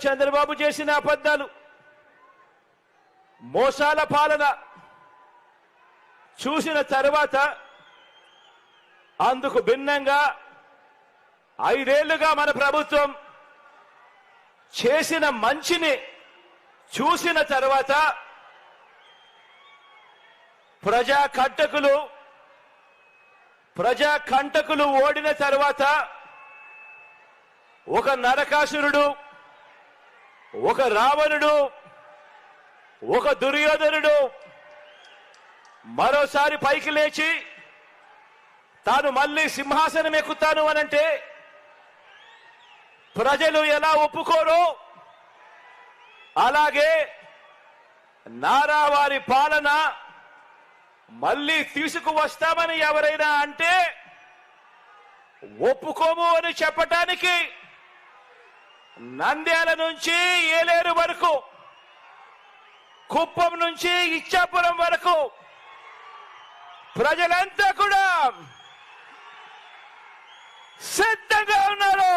చంద్రబాబు చేసిన అబద్ధాలు, మోసాల పాలన చూసిన తర్వాత అందుకు భిన్నంగా 5 ఏళ్లుగా మన ప్రభుత్వం చేసిన మంచిని చూసిన తర్వాత ప్రజా కంటకులు ఓడిన తర్వాత ఒక నరకాసురుడు, ఒక రావణుడు, ఒక దుర్యోధనుడు మరోసారి పైకి లేచి తాను మళ్ళీ సింహాసనం ఎక్కుతాను అనంటే ప్రజలు ఎలా ఒప్పుకోరో, అలాగే నారావారి పాలన మళ్ళీ తీసుకువస్తామని ఎవరైనా అంటే ఒప్పుకోము అని చెప్పటానికి నంద్యాల నుంచి ఏలేరు వరకు, కుప్పం నుంచి ఇచ్చాపురం వరకు ప్రజలంతా కూడా సిద్ధంగా ఉన్నారు.